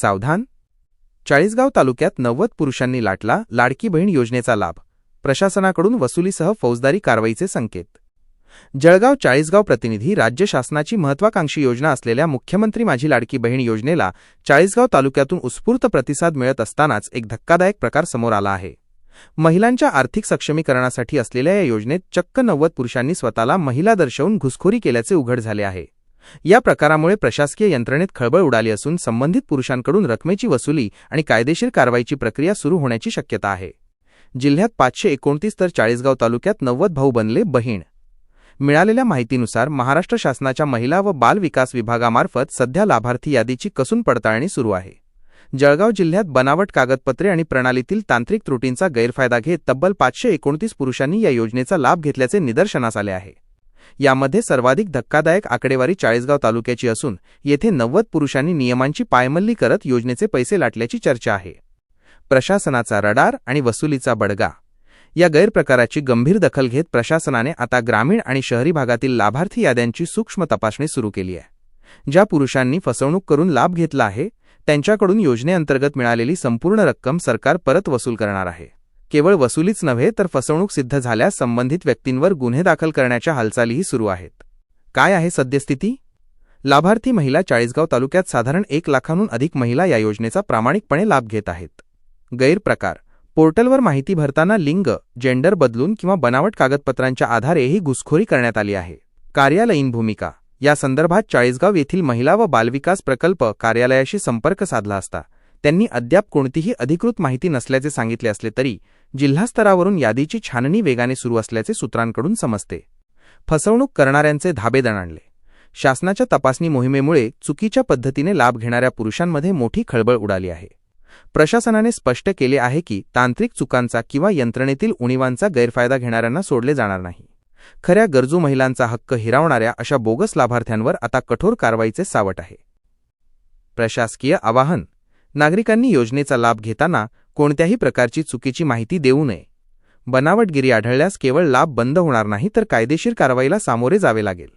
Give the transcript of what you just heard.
सावधान. चाळीसगाव तालुक्यात 90 पुरुषांनी लाटला लाडकी बहीण योजनेचा लाभ. प्रशासनाकडून वसुलीसह फौजदारी कारवाईचे संकेत. जळगाव चाळीसगाव प्रतिनिधी. राज्य शासनाची महत्त्वाकांक्षी योजना असलेल्या मुख्यमंत्री माझी लाडकी बहीण योजनेला चाळीसगाव तालुक्यातून उत्स्फूर्त प्रतिसाद मिळत असतानाच एक धक्कादायक प्रकार समोर आला आहे. महिलांच्या आर्थिक सक्षमीकरणासाठी असलेल्या या योजनेत चक्क 90 पुरुषांनी स्वतःला महिला दर्शवून घुसखोरी केल्याचे उघड झाले आहे. या प्रकारामुळे प्रशासकीय यंत्रणेत खळबळ उडाली असून संबंधित पुरुषांकडून रकमेची वसुली आणि कायदेशीर कारवाईची प्रक्रिया सुरू होण्याची शक्यता आहे. जिल्ह्यात 529 तर चाळीसगाव तालुक्यात 90 भाऊ बनले बहीण. मिळालेल्या माहितीनुसार महाराष्ट्र शासनाच्या महिला व बाल विकास विभागामार्फत सध्या लाभार्थी यादीची कसून पडताळणी सुरू आहे. जळगाव जिल्ह्यात बनावट कागदपत्रे आणि प्रणालीतील तांत्रिक त्रुटींचा गैरफायदा घेत तब्बल 529 पुरुषांनी या योजनेचा लाभ घेतल्याचे निदर्शनास आले आहे. यामध्ये सर्वाधिक धक्कादायक आकडेवारी चाळीसगाव तालुक्याची असून येथे 90 पुरुषांनी नियमांची पायमल्ली करत योजनेचे पैसे लाटल्याची चर्चा आहे. प्रशासनाचा रडार आणि वसुलीचा बडगा. या गैरप्रकाराची गंभीर दखल घेत प्रशासनाने आता ग्रामीण आणि शहरी भागातील लाभार्थी याद्यांची सूक्ष्म तपासणी सुरू केली आहे. ज्या पुरुषांनी फसवणूक करून लाभ घेतला आहे त्यांच्याकडून योजनेअंतर्गत मिळालेली संपूर्ण रक्कम सरकार परत वसूल करणार आहे. केवळ वसुलीच नव्हे तर फसवणूक सिद्ध झाल्यास संबंधित व्यक्तींवर गुन्हे दाखल करण्याच्या हालचालीही सुरू आहेत. काय आहे सद्यस्थिती? लाभार्थी महिला. चाळीसगाव तालुक्यात साधारण 1 लाखांहून अधिक महिला या योजनेचा प्रामाणिकपणे लाभ घेत आहेत. गैरप्रकार. पोर्टलवर माहिती भरताना लिंग, जेंडर बदलून किंवा बनावट कागदपत्रांच्या आधारे ही घुसखोरी करण्यात आली आहे. कार्यालयीन भूमिका. या संदर्भात चाळीसगाव येथील महिला व बालविकास प्रकल्प कार्यालयाशी संपर्क साधला असता त्यांनी अद्याप कोणतीही अधिकृत माहिती नसल्याचे सांगितले असले तरी जिल्हा स्तरावरून यादीची छाननी वेगाने सुरू असल्याचे सूत्रांकडून समजते. फसवणूक करणाऱ्यांचे धाबे दणाणले. शासनाच्या तपासणी मोहिमेमुळे चुकीच्या पद्धतीने लाभ घेणाऱ्या पुरुषांमध्ये मोठी खळबळ उडाली आहे. प्रशासनाने स्पष्ट केले आहे की तांत्रिक चुकांचा किंवा यंत्रणेतील उणीवांचा गैरफायदा घेणाऱ्यांना सोडले जाणार नाही. खऱ्या गरजू महिलांचा हक्क हिरावणाऱ्या अशा बोगस लाभार्थ्यांवर आता कठोर कारवाईचे सावट आहे. प्रशासकीय आवाहन. नागरिकांनी योजनेचा लाभ घेताना कोणत्याही प्रकारची चुकीची माहिती देऊ नये. बनावटगिरी आढळल्यास केवळ लाभ बंद होणार नाही तर कायदेशीर कारवाईला सामोरे जावे लागेल.